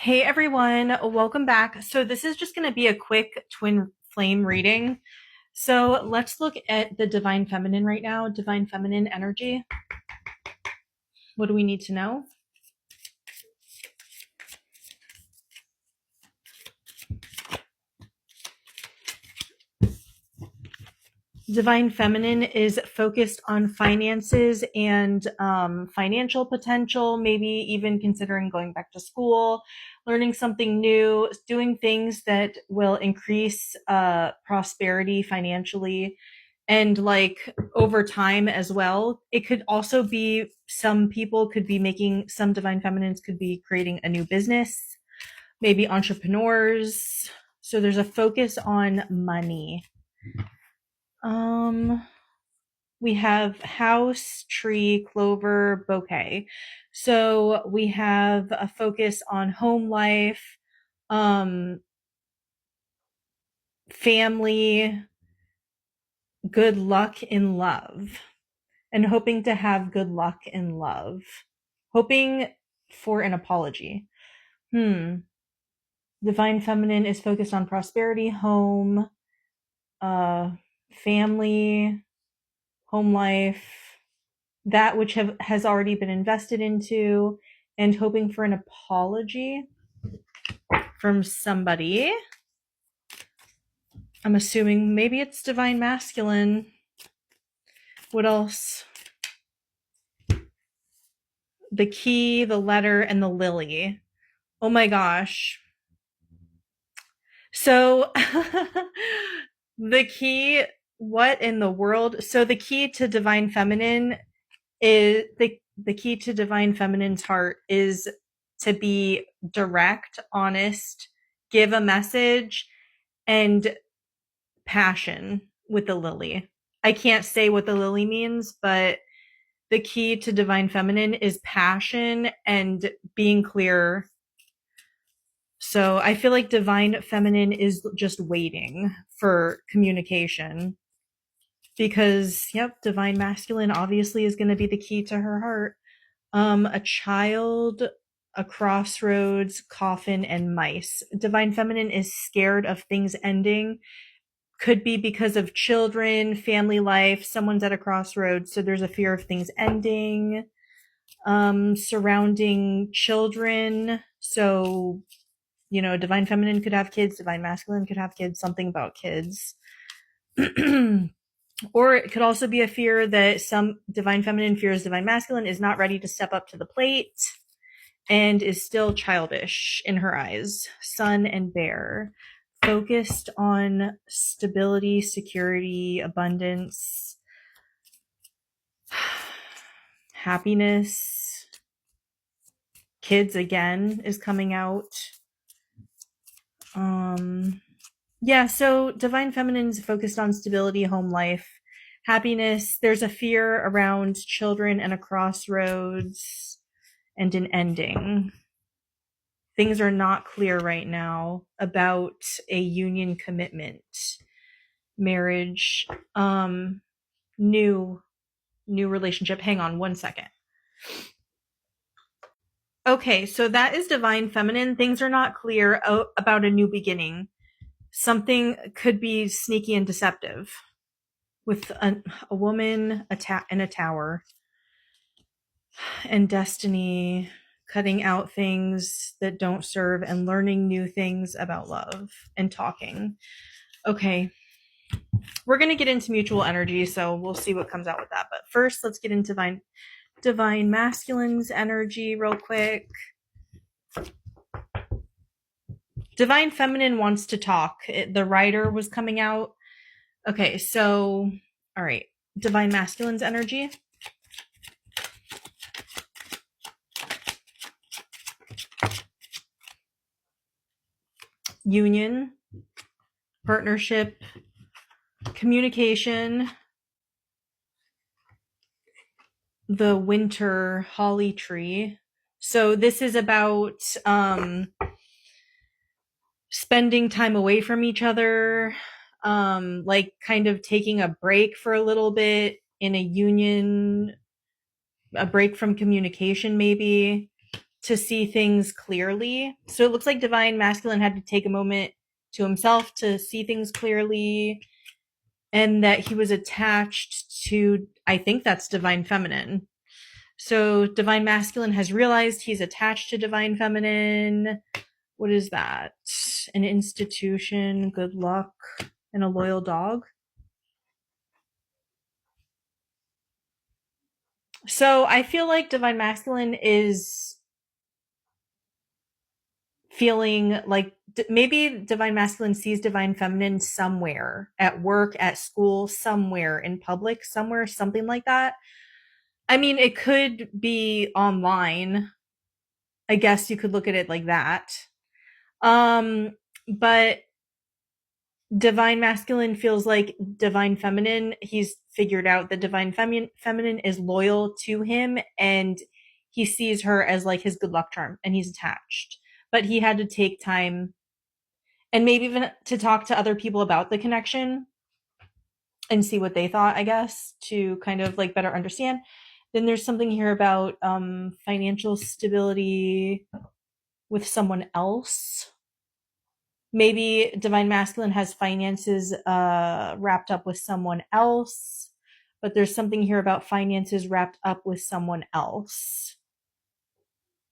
Hey everyone, welcome back. So this is just going to be a quick twin flame reading. So let's look at the divine feminine right now, divine feminine energy. What do we need to know? Divine feminine is focused on finances and financial potential, maybe even considering going back to school, learning something new, doing things that will increase prosperity financially and like over time as well. It could also be some people could be making, some divine feminines could be creating a new business, maybe entrepreneurs. So there's a focus on money. Um, we have house, tree, clover, bouquet. So we have a focus on home life, um, family, good luck in love, and hoping to have good luck in love. Hoping for an apology. Divine feminine is focused on prosperity, home, uh, family, home life, that which has already been invested into, and hoping for an apology from somebody. I'm assuming maybe it's divine masculine. What else? The key, the letter, and the lily. Oh my gosh. So the key, what in the world? So the key to divine feminine is the key to divine feminine's heart is to be direct, honest, give a message, and passion with the lily. I can't say what the lily means, but the key to divine feminine is passion and being clear. So I feel like divine feminine is just waiting for communication because, yep, divine masculine obviously is going to be the key to her heart. A child, a crossroads, coffin, and mice. Divine feminine is scared of things ending. Could be because of children, family life, someone's at a crossroads, so there's a fear of things ending. Surrounding children. So, divine feminine could have kids, divine masculine could have kids, something about kids. Or it could also be a fear that some divine feminine fears divine masculine is not ready to step up to the plate and is still childish in her eyes. Sun and bear, focused on stability, security, abundance, happiness. Kids again is coming out. Yeah, so divine feminine's focused on stability, home life, happiness. There's a fear around children and a crossroads and an ending. Things are not clear right now about a union commitment, marriage, new relationship. Hang on one second. Okay, so that is divine feminine. Things are not clear about a new beginning. Something could be sneaky and deceptive with a woman in a tower and destiny, cutting out things that don't serve and learning new things about love and talking. Okay, we're going to get into mutual energy, so we'll see what comes out with that. But first, let's get into divine masculine's energy real quick. Divine feminine wants to talk. The writer was coming out. Okay, so, all right. Divine masculine's energy. Union, partnership, communication, the winter holly tree. So this is about spending time away from each other, like kind of taking a break for a little bit in a union, a break from communication maybe. to see things clearly. So it looks like divine masculine had to take a moment to himself to see things clearly, and that he was attached to, I think that's divine feminine. So divine masculine has realized he's attached to divine feminine. What is that? An institution, good luck, and a loyal dog. So I feel like divine masculine is feeling like maybe divine masculine sees divine feminine somewhere at work, at school, somewhere in public, somewhere, something like that. I mean, it could be online. I guess you could look at it like that. But divine masculine feels like divine feminine. He's figured out that divine feminine is loyal to him, and he sees her as like his good luck charm, and he's attached. But he had to take time and maybe even to talk to other people about the connection and see what they thought, I guess, to kind of like better understand. Then there's something here about financial stability with someone else. Maybe divine masculine has finances wrapped up with someone else, but there's something here about finances wrapped up with someone else.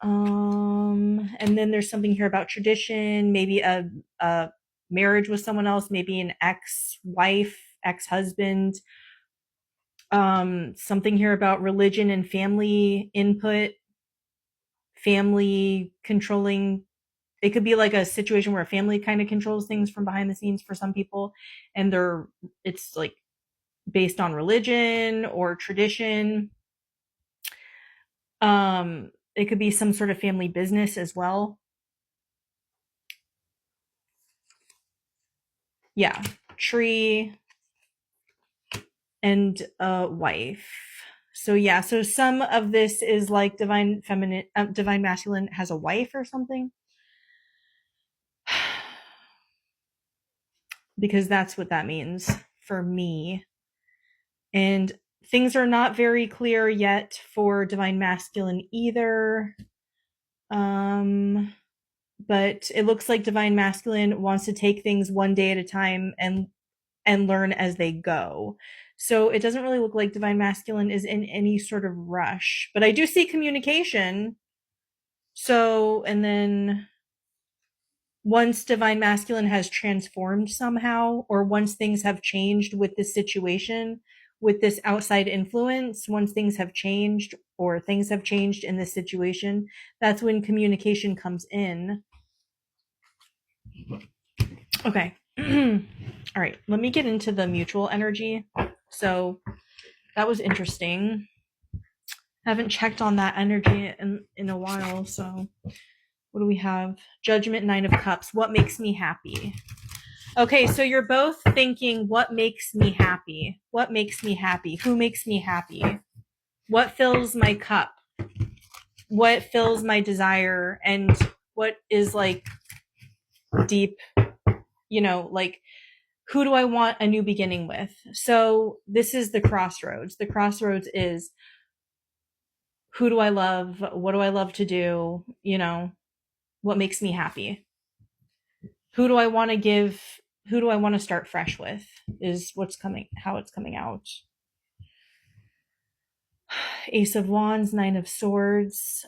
And then there's something here about tradition, maybe a marriage with someone else, maybe an ex-wife, ex-husband. Something here about religion and family input, family controlling. It could be like a situation where a family kind of controls things from behind the scenes for some people, and it's like based on religion or tradition. It could be some sort of family business as well. Yeah, tree and a wife. So yeah, so some of this is like divine feminine, divine masculine has a wife or something, because that's what that means for me. And things are not very clear yet for divine masculine either. Um, but it looks like divine masculine wants to take things one day at a time and learn as they go. So it doesn't really look like divine masculine is in any sort of rush. But I do see communication. So, and then once divine masculine has transformed somehow, or once things have changed with this situation, with this outside influence, once things have changed or things have changed in this situation, that's when communication comes in. Okay. All right, let me get into the mutual energy. So that was interesting. I haven't checked on that energy in a while. So what do we have? Judgment, Nine of Cups. What makes me happy? Okay, so you're both thinking, what makes me happy? What makes me happy? Who makes me happy? What fills my cup? What fills my desire? And what is like deep, like who do I want a new beginning with? So this is the crossroads. The crossroads is, who do I love? What do I love to do? What makes me happy? Who do I want to give? Who do I want to start fresh with? Is how it's coming out. Ace of Wands, Nine of Swords.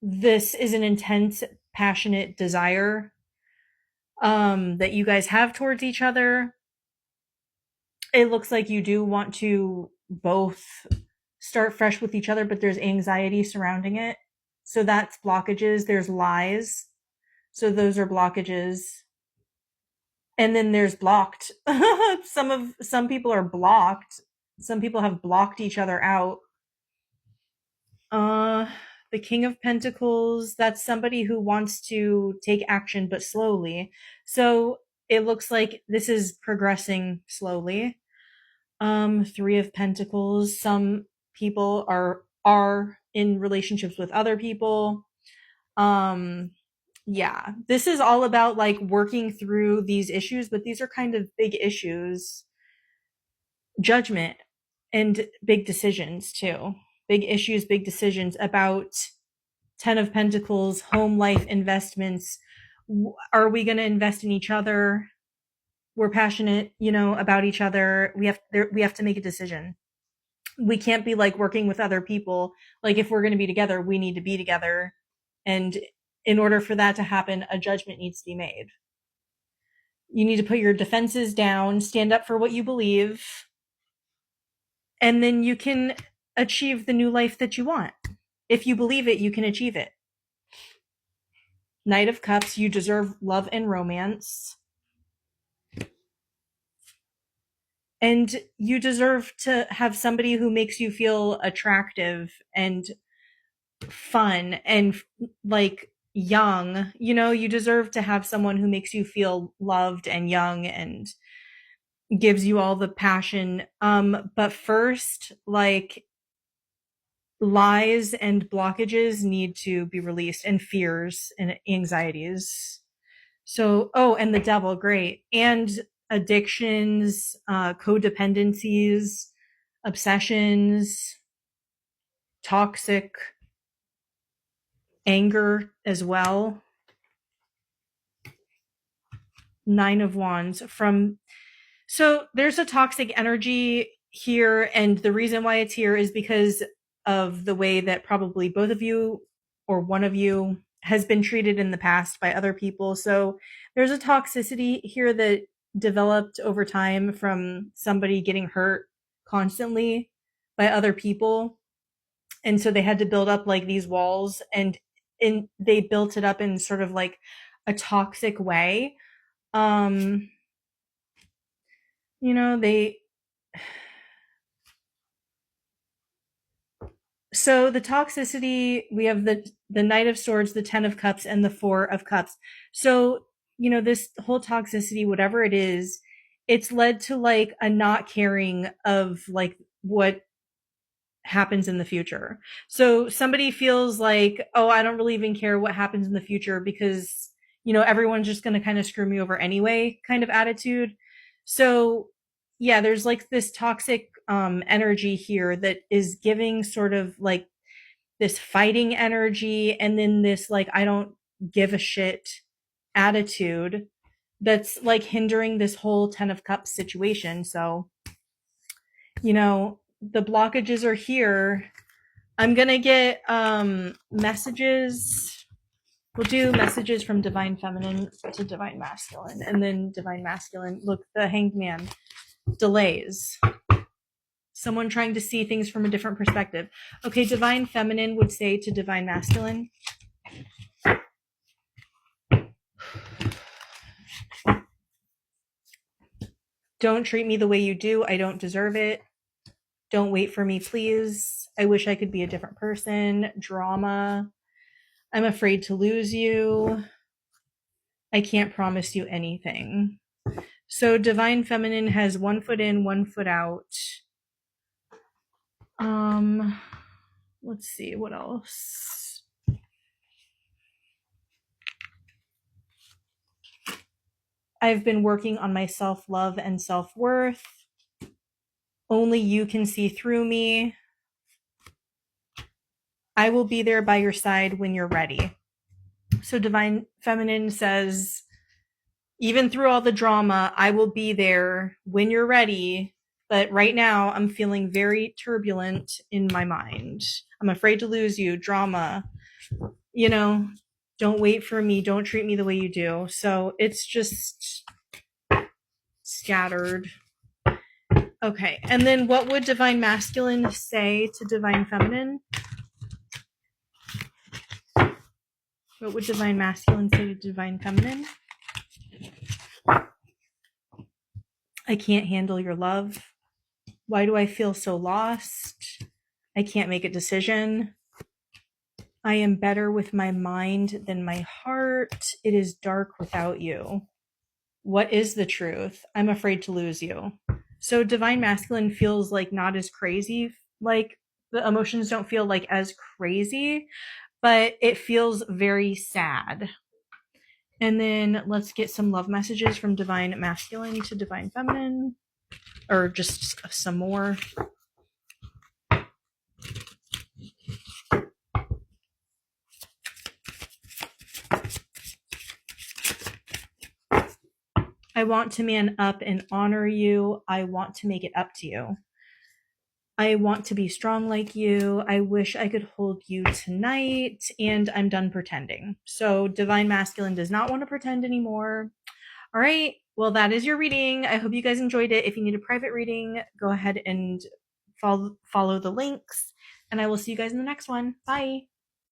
This is an intense, passionate desire that you guys have towards each other. It looks like you do want to both start fresh with each other, but there's anxiety surrounding it. So that's blockages. There's lies. So those are blockages. And then there's blocked. Some people are blocked. Some people have blocked each other out. The King of Pentacles, that's somebody who wants to take action but slowly. So it looks like this is progressing slowly. Three of Pentacles, some people are in relationships with other people. Yeah, this is all about like working through these issues, but these are kind of big issues. Judgment and big decisions too. Big issues, big decisions about Ten of Pentacles, home life investments. Are we going to invest in each other? We're passionate, about each other. We have to make a decision. We can't be like working with other people. Like if we're going to be together, we need to be together. And in order for that to happen, a judgment needs to be made. You need to put your defenses down, stand up for what you believe, and then you can achieve the new life that you want. If you believe it, you can achieve it. Knight of Cups, you deserve love and romance. And you deserve to have somebody who makes you feel attractive and fun and like young. You deserve to have someone who makes you feel loved and young and gives you all the passion. But first, like, lies and blockages need to be released, and fears and anxieties. So, and the devil, great. And addictions, codependencies, obsessions, toxic anger as well. Nine of Wands. So there's a toxic energy here, and the reason why it's here is because of the way that probably both of you or one of you has been treated in the past by other people. So there's a toxicity here that developed over time from somebody getting hurt constantly by other people. And so they had to build up like these walls, and they built it up in sort of like a toxic way. They So the toxicity, we have the Knight of Swords, the Ten of Cups, and the Four of Cups. So, this whole toxicity, whatever it is, it's led to like a not caring of like what happens in the future. So somebody feels like, oh, I don't really even care what happens in the future because, everyone's just going to kind of screw me over anyway kind of attitude. So yeah, there's like this toxic energy here that is giving sort of like this fighting energy, and then this like I don't give a shit attitude that's like hindering this whole Ten of Cups situation. So, the blockages are here. I'm gonna get messages. We'll do messages from Divine Feminine to Divine Masculine, and then Divine Masculine. Look, the Hanged Man. Delays. Someone trying to see things from a different perspective. Okay, Divine Feminine would say to Divine Masculine, don't treat me the way you do. I don't deserve it. Don't wait for me, please. I wish I could be a different person. Drama. I'm afraid to lose you. I can't promise you anything. So Divine Feminine has 1 foot in, 1 foot out. Let's see, what else? I've been working on my self-love and self-worth. Only you can see through me. I will be there by your side when you're ready. So Divine Feminine says, even through all the drama, I will be there when you're ready. But right now, I'm feeling very turbulent in my mind. I'm afraid to lose you. Drama. Don't wait for me. Don't treat me the way you do. So it's just scattered. Okay. And then what would Divine Masculine say to Divine Feminine? What would Divine Masculine say to Divine Feminine? I can't handle your love. Why do I feel so lost? I can't make a decision. I am better with my mind than my heart. It is dark without you. What is the truth? I'm afraid to lose you. So Divine Masculine feels like not as crazy. Like the emotions don't feel like as crazy, but it feels very sad. And then let's get some love messages from Divine Masculine to Divine Feminine, or just some more. I want to man up and honor you. I want to make it up to you. I want to be strong like you. I wish I could hold you tonight. And I'm done pretending. So, divine masculine does not want to pretend anymore. All right. Well, that is your reading. I hope you guys enjoyed it. If you need a private reading, go ahead and follow the links. And I will see you guys in the next one. Bye.